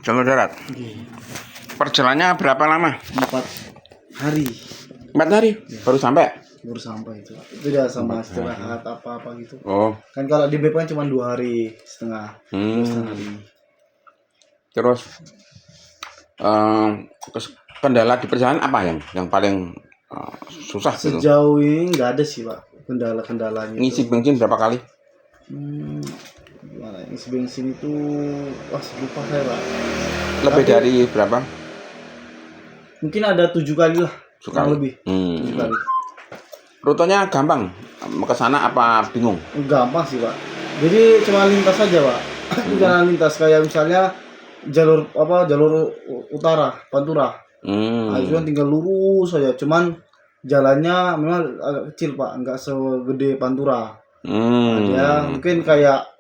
jalur darat. Nggih. Perjalanannya berapa lama? 4 hari 4 hari baru sampai. baru sampai itu. Itu udah sama istirahat apa-apa gitu. Oh, Kan kalau di BP kan cuma 2 hari setengah. 2,5 hari. terus kendala di perjalanan apa yang paling susah gitu? Sejauh ini nggak ada sih Pak kendala-kendalanya Ngisi itu. bensin berapa kali? Gimana ngisi bensin itu lupa saya Pak. Lebih Tapi- dari berapa? Mungkin ada 7 kali lah. Sekali. Kurang lebih 7 kali. Rutenya gampang ke sana apa bingung? Gampang sih Pak. Jadi cuma lintas aja Pak. Jalan lintas kayak misalnya jalur utara Pantura. Nah, itu kan tinggal lurus saja. Cuman jalannya memang agak kecil Pak, nggak segede Pantura. Ada mungkin kayak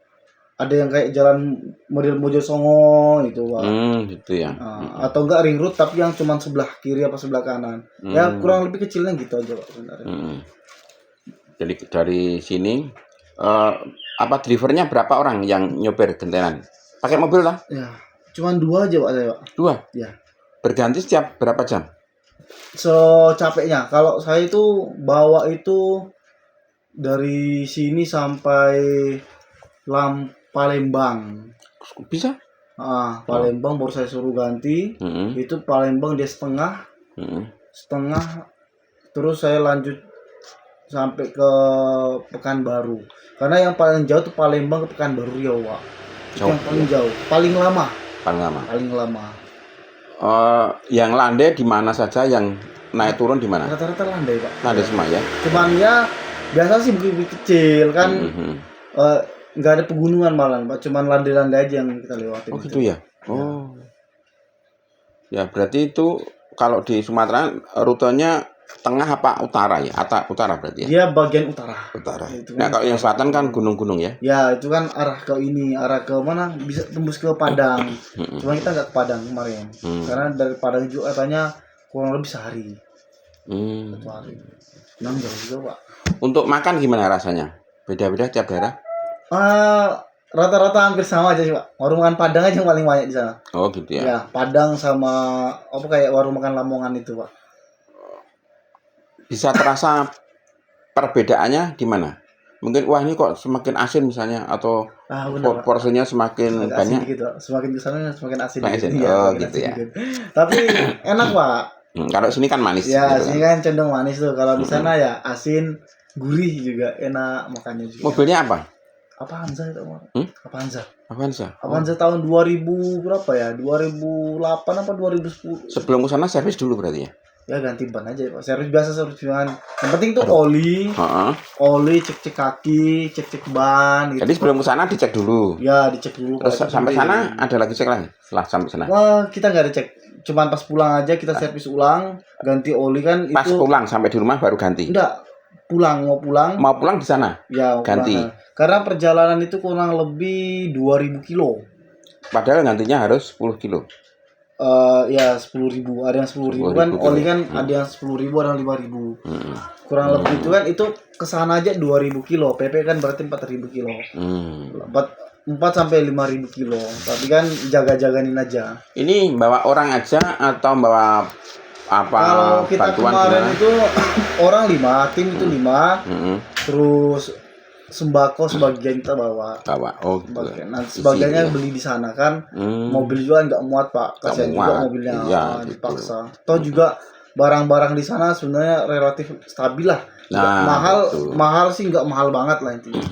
ada yang kayak jalan model Mojosongo itu Pak. Gitu ya. Atau enggak ring road tapi yang cuma sebelah kiri apa sebelah kanan. Ya kurang lebih kecilnya gitu aja Pak sebenarnya. Jadi dari sini apa drivernya berapa orang yang nyopir gentenan? Pakai mobil lah? Ya, cuma 2 aja Pak saya Pak. 2. Ya. Berganti setiap berapa jam? Capeknya. Kalau saya itu bawa itu dari sini sampai Palembang. Bisa? Palembang baru saya suruh ganti. Itu Palembang dia setengah, terus saya lanjut sampai ke Pekanbaru. Karena yang paling jauh tuh Palembang ke Pekanbaru ya, Pak. Itu yang paling jauh, paling lama. Paling lama. Yang landai di mana saja, yang naik turun di mana? Rata-rata landai, Pak. Landai semua ya. Cuman ya biasa sih bukit kecil kan. Nggak ada pegunungan malah Pak, cuman landai-landai aja yang kita lewatin. Oh gitu ya. Oh. Ya berarti itu kalau di Sumatera rutenya tengah apa utara ya? Utara berarti ya. Dia bagian utara. Itu nah, kalau yang selatan kan gunung-gunung ya. Ya, itu kan arah ke mana? Bisa tembus ke Padang. Cuma kita nggak ke Padang kemarin. Karena dari Padang juga katanya kurang lebih sehari. 1 hari. Memang jauh juga, Pak. Untuk makan gimana rasanya? Beda-beda tiap daerah? Rata-rata hampir sama aja sih Pak. Warung makan Padang aja yang paling banyak di sana. Oh gitu ya. Ya, Padang sama kayak warung makan Lamongan itu Pak. Bisa terasa perbedaannya di mana? Mungkin wah ini kok semakin asin misalnya atau porsinya semakin agak banyak. Gitu. Semakin kesana semakin asin. Oh gitu ya. Tapi enak Pak. Kalau sini kan manis. Ya, gitu sini kan cenderung manis tuh. Kalau di sana ya asin, gurih juga enak makannya juga. Mobilnya apa? Avanza itu Avanza tahun 2000 berapa ya? 2008 apa 2010? Sebelum ke sana servis dulu berarti ya? Ya ganti ban aja Pak. Servis biasa, servis ban. Yang penting tuh oli, cek kaki, cek ban gitu. Jadi sebelum ke sana dicek dulu. Ya, dicek dulu. Terus sampai sana ada lagi cek lagi setelah sampai sana. Wah, kita nggak dicek. Cuman pas pulang aja kita servis ulang, ganti oli kan pas itu. Pas pulang sampai di rumah baru ganti. Enggak. Mau pulang di sana. Ya, ganti. Karena perjalanan itu kurang lebih 2000 kilo. Padahal gantinya harus 10 kilo. Ya 10.000. Ada yang 10.000 kan, oli kan ada yang 10.000, ada yang 5.000. Kurang lebih itu kan itu kesana aja 2.000 kilo. PP kan berarti 4.000 kilo. 4 sampai 5.000 kilo. Tapi kan jaga-jagain aja. Ini bawa orang aja atau bawa apa? Kalau kita kemarin gimana? itu orang 5, tim itu 5. Terus sembako sebagian kita bawa. Oh gitu. Nah, sebagiannya beli di sana kan. Mobil juga nggak muat Pak. Kasihan juga mobilnya dipaksa. Toh juga barang-barang di sana sebenarnya relatif stabil lah. Mahal sih nggak mahal banget lah intinya.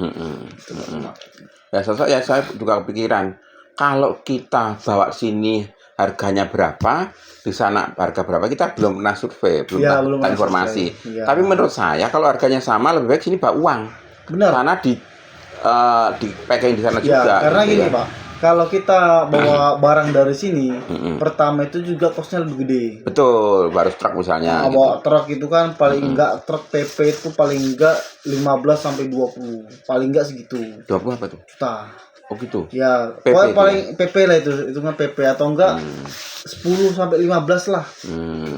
Saya juga kepikiran kalau kita bawa sini harganya berapa, di sana harga berapa, kita belum pernah survei, belum informasi. Ya. Tapi menurut saya kalau harganya sama lebih baik sini bawa uang. Benar. Karena di packing di sana juga. Karena gitu, gini Pak, kalau kita bawa barang dari sini, pertama itu juga kosnya lebih gede. Betul, baru truk misalnya. Bawa truk itu kan paling enggak truk PP itu paling enggak 15 sampai 20. Paling enggak segitu. 20 apa tuh? Juta. Oh gitu. Ya, paling PP lah itu kan PP atau enggak 10 sampai 15 lah.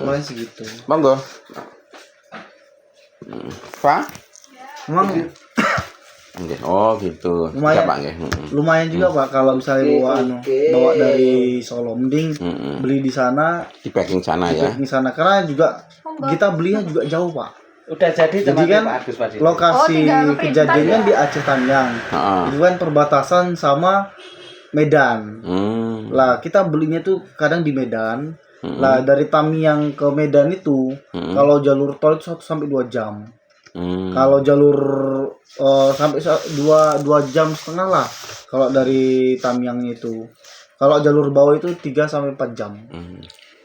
Kurangnya segitu. Monggo. Pak? Memang Oke. Oh gitu. Lumayan, Siap, Pak, nggih. lumayan juga Pak kalau misalnya bawa dari Solo, mending beli di sana, Di packing sana di ya. packing sana, karena juga kita belinya juga jauh Pak. Udah jadi kan Pak Agus Pak. lokasi kejadiannya ya? di Aceh Tanyang, itu kan perbatasan sama Medan. Lah kita belinya tuh kadang di Medan. Lah dari Tamiang ke Medan itu kalau jalur tol itu 1 sampai 2 jam. Kalau jalur sampai 2 jam setengah lah kalau dari Tamiang itu. Kalau jalur bawah itu 3 sampai 4 jam.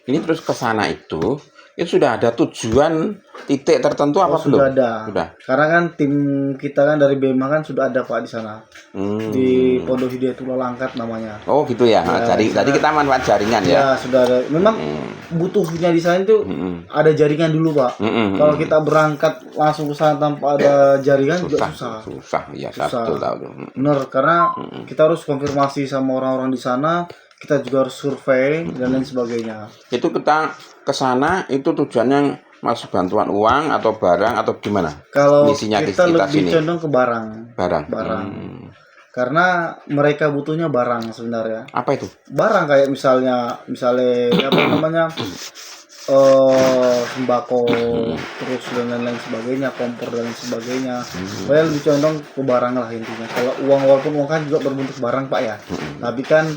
Ini terus ke sana itu sudah ada tujuan titik tertentu apa belum? Sudah ada. Sudah. Karena kan tim kita kan dari BEMA kan sudah ada Pak di sana. Di Pondok Hidayatullah Langkat namanya. Oh gitu ya. Jadi kita manfaat jaringan ya. Ya sudah ada. Memang butuhnya di sana itu ada jaringan dulu Pak. Kalau kita berangkat langsung ke sana tanpa ada jaringan juga susah. Susah, iya betul tahu. Benar, karena kita harus konfirmasi sama orang-orang di sana. Kita juga harus survei dan lain sebagainya. Itu kita ke sana itu tujuannya masuk bantuan uang atau barang atau gimana? Kalau misinya kita lebih sini. condong ke barang. Barang. Karena mereka butuhnya barang sebenarnya. Apa itu? Barang kayak misalnya apa namanya? Sembako, terus dan lain-lain sebagainya, kompor dan lain sebagainya. Saya lebih condong ke barang lah intinya. Kalau uang, walaupun uang kan juga berbentuk barang Pak ya. Tapi kan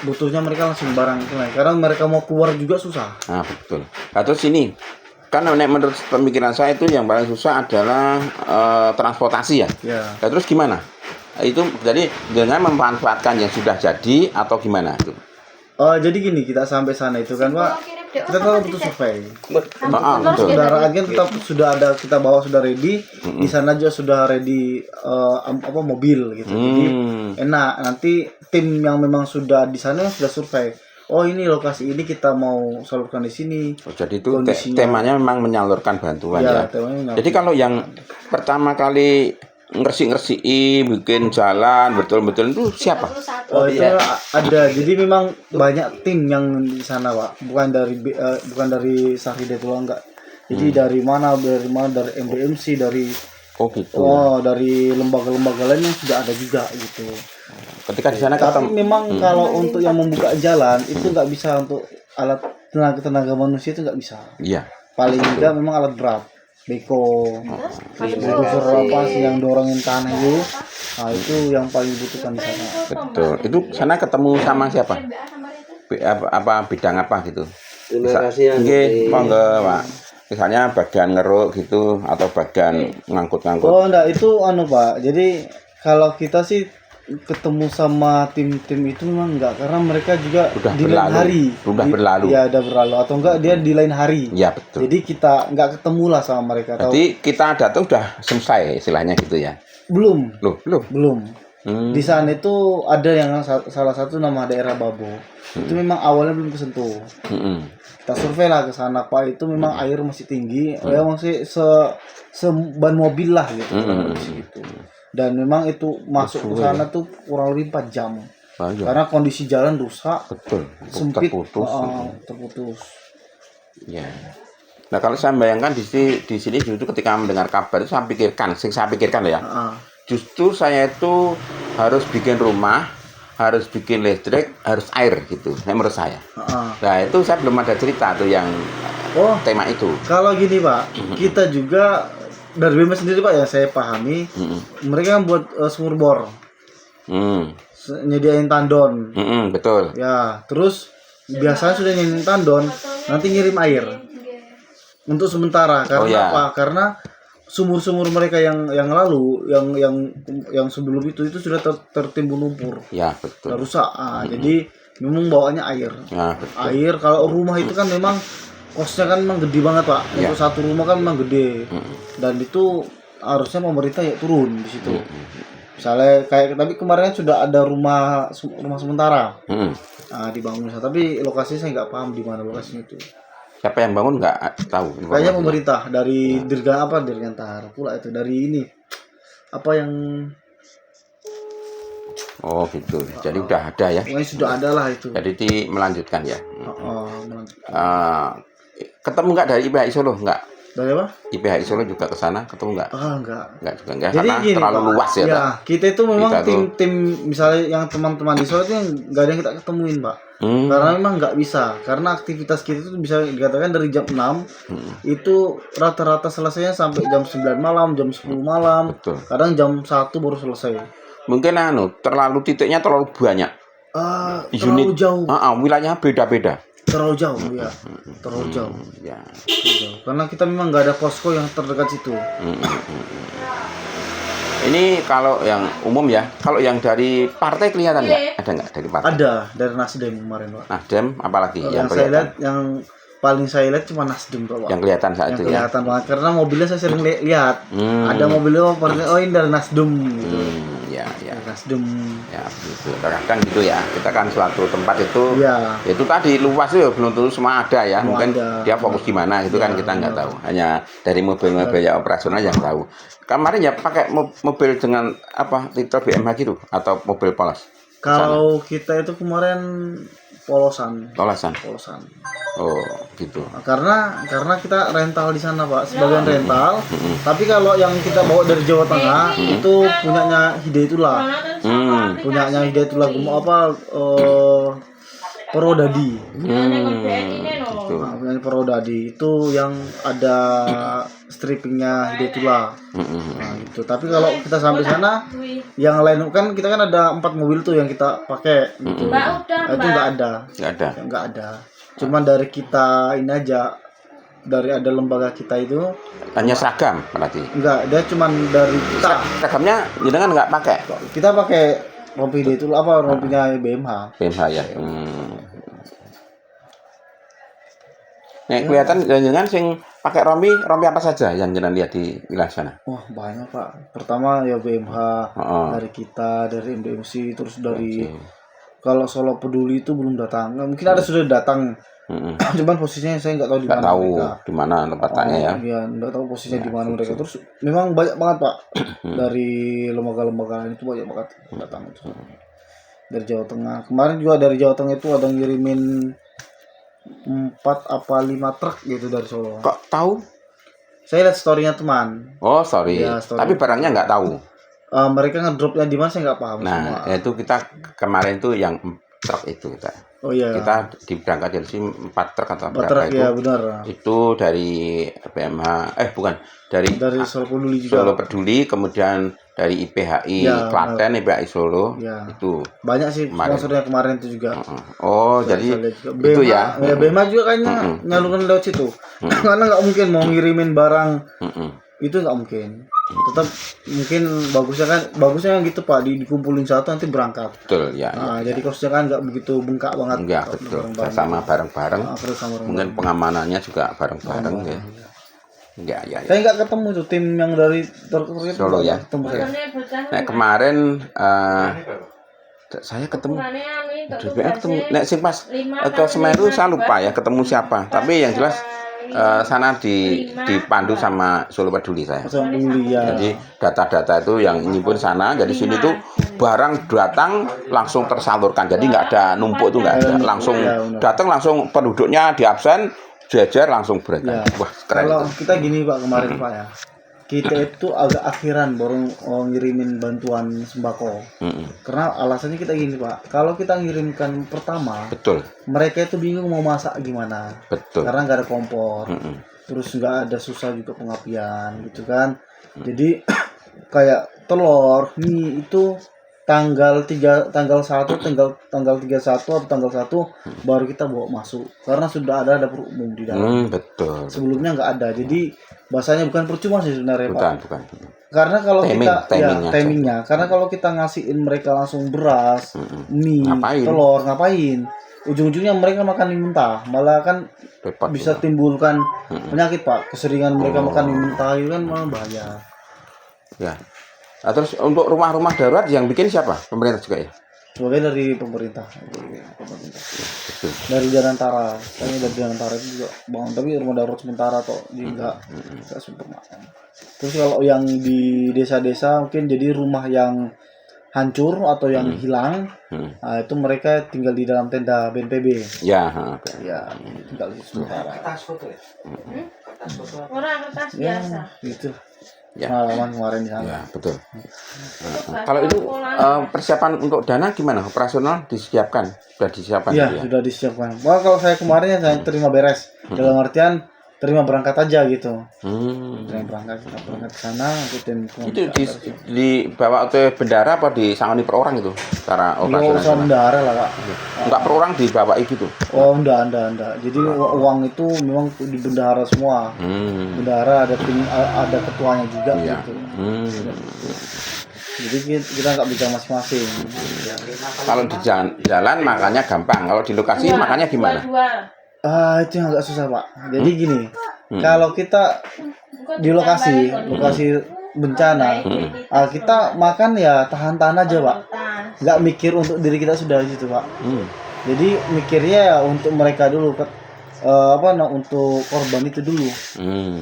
butuhnya mereka langsung barang tunai, karena mereka mau keluar juga susah. Nah betul. Nah, terus ini kan menurut pemikiran saya itu yang paling susah adalah transportasi ya. Nah, terus gimana? Itu jadi dengan memanfaatkan yang sudah jadi atau gimana itu? Jadi gini, kita sampai sana itu kan Pak, kita tetap butuh survei. Betul. Kendaraan kan tetap sudah ada, kita bawa sudah ready. Di sana juga sudah ready mobil gitu. Jadi enak, nanti tim yang memang sudah di sana sudah survei. Oh ini lokasi ini kita mau salurkan di sini. Jadi itu temanya memang menyalurkan bantuan ya. Jadi kalau yang pertama kali ngersi-ngersi bikin jalan betul-betul itu siapa? Itu ada. Jadi memang banyak tim yang di sana Pak. Bukan dari Sahridatullah enggak. Jadi dari mana dari MDMC, dari dari lembaga-lembaga lain yang sudah ada juga gitu. Ketika di sana tapi memang kalau untuk yang membuka jalan itu nggak bisa, untuk alat tenaga manusia itu nggak bisa. Iya. Paling enggak memang alat berat. Beko, bulldozer apa sih yang dorongin tanah itu, nah itu yang paling dibutuhkan di sana. Betul. Itu sana ketemu sama siapa? Bidang apa gitu? Terima kasih. Monggo Pak. Misalnya bagian ngeruk gitu atau bagian ngangkut-ngangkut. Oh enggak, itu Pak. Jadi kalau kita sih ketemu sama tim-tim itu memang enggak, karena mereka juga udah di lain hari. Berlalu. Iya, udah berlalu atau enggak dia di lain hari. Iya, betul. Jadi kita enggak ketemu lah sama mereka. Jadi kita datang udah selesai istilahnya gitu ya. Belum. Belum. Di sana itu ada yang salah satu nama daerah Babo. Itu memang awalnya belum kesentuh. Kita survei lah ke sana Pak, itu memang air masih tinggi, ya masih ban mobil lah gitu. Dan memang itu masuk ke sana tuh kurang lebih 4 jam. Karena kondisi jalan rusak. Betul. Sempit, terputus. Ya. Nah, kalau saya bayangkan di sini justru ketika mendengar kabar itu saya pikirkan ya. Justru saya itu harus bikin rumah, harus bikin listrik, harus air gitu. Menurut saya. Nah, itu saya belum ada cerita tuh yang tema itu. Kalau gini Pak, kita juga dari BEMA sendiri Pak, ya saya pahami, mereka buat sumur bor, nyediain tandon, betul. Ya, terus biasanya sudah nyediain tandon, nanti ngirim air untuk sementara. Karena apa? Karena sumur-sumur mereka yang lalu, yang sebelum itu sudah tertimbun lumpur, ya betul, rusak. Jadi memang bawaannya air. Ya, betul. Air kalau rumah itu kan memang kosnya kan memang gede banget Pak. Untuk satu rumah kan memang gede. Dan itu harusnya pemerintah ya turun di situ. Misalnya tapi kemarin sudah ada rumah sementara. Dibangun. Tapi lokasinya saya nggak paham di mana lokasinya itu. Siapa yang bangun nggak tahu. Kayaknya pemerintah dari Dirgantara pula itu, dari ini apa yang. Oh gitu. Jadi udah ada ya. Pokoknya sudah ada lah itu. Jadi melanjutkan ya. Ketemu nggak dari IPHI Solo nggak? Dari apa? IPHI Solo juga ke sana ketemu nggak? Enggak. Nggak juga nggak Jadi karena gini, terlalu Pak. luas ya. Ya, Pak? kita itu memang Kita tuh- tim-tim misalnya yang teman-teman di Solo itu yang nggak ada yang kita ketemuin, Pak. Karena memang nggak bisa. Karena aktivitas kita itu bisa dikatakan dari jam 6 itu rata-rata selesainya sampai jam 9 malam, jam 10 malam. Betul. Kadang jam 1 baru selesai. Mungkin terlalu titiknya terlalu banyak. Terlalu jauh. Wilayahnya beda-beda. Terlalu jauh ya. Terlalu jauh. Ya. Terlalu jauh. Karena kita memang nggak ada posko yang terdekat situ. Ini kalau yang umum ya. Kalau yang dari partai kelihatan nggak? Ada nggak dari partai? Ada dari Nasdem kemarin, Pak. Nasdem apalagi Yang saya lihat yang paling saya lihat cuma Nasdem, Pak. Yang kelihatan saat Yang itu ya. kelihatan banget karena mobilnya saya sering lihat. Ada mobilnya ini dari Nasdem gitu. Ya. Nasdem. Ya, begitu. Terkadang gitu ya. Kita kan suatu tempat itu, Ya. itu tadi luas itu ya, belum tentu semua ada ya. Semua Mungkin ada. dia fokus di mana itu kan kita nggak tahu. Hanya dari mobil-mobil ya operasional yang tahu. Kemarin ya pakai mobil dengan apa titel BMH gitu atau mobil polos. Kalau kita itu kemarin polosan. Polosan. Oh, gitu. Karena kita rental di sana, Pak, sebagian rental. Tapi kalau yang kita bawa dari Jawa Tengah itu punyanya Hidayatullah. Punyanya Hidayatullah Purwodadi. Gitu. Punyanya Purwodadi itu yang ada strippingnya Hidayatullah. Nah, gitu. Tapi kalau kita sampai sana, yang lain kan kita kan ada 4 mobil tuh yang kita pakai. Gitu. Nah, itu nggak ada. Cuman dari kita ini aja, dari ada lembaga kita itu Hanya seragam berarti. enggak, dia cuman dari kita. Seragamnya jenengan nggak pakai? Kita pakai rompi itu rompinya BMH. BMH ya. Nek kelihatan jenengan sing pakai rompi apa saja yang jenengan lihat di wilayah sana? Wah, banyak, Pak. Pertama ya BMH, dari kita, dari MDMC, terus dari kalau Solo Peduli itu belum datang. Nah, mungkin ada sudah datang. Cuman posisinya saya nggak tahu di mana. Nggak tahu mereka. di mana tempatnya ya. Iya, nggak tahu posisinya di mana mereka. Terus memang banyak banget, Pak. Dari lembaga-lembaga itu banyak banget datang itu. Dari Jawa Tengah. Kemarin juga dari Jawa Tengah itu ada ngirimin 4 apa 5 truk gitu dari Solo. Kok tahu? Saya lihat story-nya teman. Oh, sorry. Ya, story. Tapi barangnya nggak tahu. Mereka ngedropnya di mana saya nggak paham. Nah, semua. itu kita kemarin tuh yang truk itu kita. Oh iya. Kita diberangkat dari sini 4 truk atau 4 berapa truk itu? ya, benar. Itu dari BMH, bukan dari Solo Peduli juga. Solo Peduli, kemudian dari IPHI Ya, Klaten, IPHI Solo, ya. itu. Banyak sih sponsornya kemarin itu juga. Oh, jadi itu ya. BMH juga kayaknya nyalurkan lewat situ. Karena nggak mungkin mau ngirimin barang itu nggak mungkin. Tetap mungkin bagusnya gitu, Pak, dikumpulin satu nanti berangkat. Betul ya. Nah, jadi kosnya kan nggak begitu bengkak banget. Enggak, betul. Sama bareng-bareng. Mungkin pengamanannya juga bareng-bareng ya. Enggak, ya. Saya nggak ketemu tuh tim yang dari Solo ya. Ketemu saya. Nah, kemarin saya ketemu nek sing pas ke Semeru saya lupa ya ketemu siapa. Tapi yang jelas sana dipandu sama Solo Peduli saya. Jadi data-data itu yang nyimpun sana. Jadi sini tuh barang datang langsung tersalurkan. Jadi nggak ada numpuk tuh nggak ada. Langsung datang langsung penduduknya di absen, jejer langsung berangkat. Wah, keren. Kalau itu. kita gini, Pak, kemarin Pak ya. Kita itu agak akhiran baru ngirimin bantuan sembako. Karena alasannya kita gini, Pak. Kalau kita ngirimkan pertama, Betul. mereka itu bingung mau masak gimana. Betul. Karena nggak ada kompor. Terus nggak ada susah juga pengapian gitu kan. Jadi kayak telur nih itu tanggal 1 tanggal 31 atau tanggal 1 baru kita bawa masuk karena sudah ada dapur umum di dalam. Betul. Sebelumnya nggak ada. Jadi bahasanya bukan percuma sih sebenarnya, Pak. Bukan. Karena kalau timingnya. Karena kalau kita ngasihin mereka langsung beras, mie, Ngapain? telur, ngapain? Ujung-ujungnya mereka makan mie mentah, malah kan Repot bisa juga. timbulkan penyakit, Pak. Keseringan mereka makan mie mentah itu kan malah bahaya. Ya. Nah, terus untuk rumah-rumah darurat yang bikin siapa? Pemerintah juga ya? Sebagai dari pemerintah. Betul. Dari Danantara, kayaknya dari Danantara itu juga bangun, tapi rumah darurat sementara toh, enggak sempurna. Terus kalau yang di desa-desa mungkin jadi rumah yang hancur atau yang hilang, nah, itu mereka tinggal di dalam tenda BNPB. Ya, Ya, tinggal di sementara. Orang kertas Ya, biasa. gitu. Ya. Pengalaman kemarin di sana. Ya, betul. Kalau itu persiapan untuk dana gimana? Operasional disiapkan? Sudah disiapkan Iya, gitu ya? sudah disiapkan. Wah, kalau saya kemarin ya saya terima beres. Dalam artian terima berangkat aja gitu. Terima berangkat, kita berangkat ke sana, ikutin Itu dibawa ke bendara apa disangoni per orang itu? Cara usaha operasional? bendahara lah, Pak. Enggak per orang dibawa gitu? Oh, enggak. Jadi uang itu memang di bendahara semua. Bendahara ada tim, ada ketuanya juga Iya. gitu. Jadi kita nggak bisa masing-masing. Kalau di jalan makannya gampang. Kalau di lokasi makannya gimana? Itu yang agak susah, Pak. Jadi gini, kalau kita di lokasi bencana, kita makan ya tahan-tahan aja, Pak. Nggak mikir untuk diri kita sudah gitu, Pak. Jadi mikirnya ya untuk mereka dulu, untuk korban itu dulu.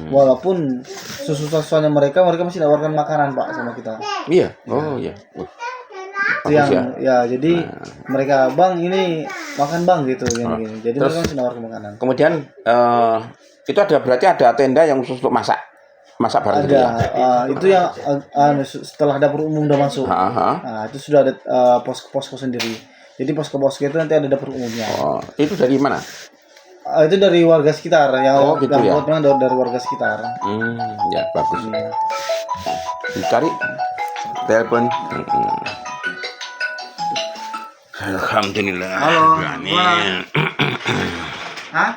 Walaupun susah-susahnya mereka masih nawarkan makanan, Pak, sama kita. Iya. Oh iya. Itu yang ya jadi mereka, bang ini makan bang gitu gini. Jadi Terus, mereka masih nawarkan makanan. Kemudian itu berarti ada tenda yang khusus untuk masak bareng gitu ya? Itu yang setelah dapur umum udah masuk. Nah, itu sudah ada posko sendiri. Jadi posko itu nanti ada dapur umumnya. Oh, itu dari mana? Itu dari warga sekitar yang gitu ya? dari warga sekitar. Ya bagus. Dicari telepon. Alhamdulillah. Halo. Amin. Hah?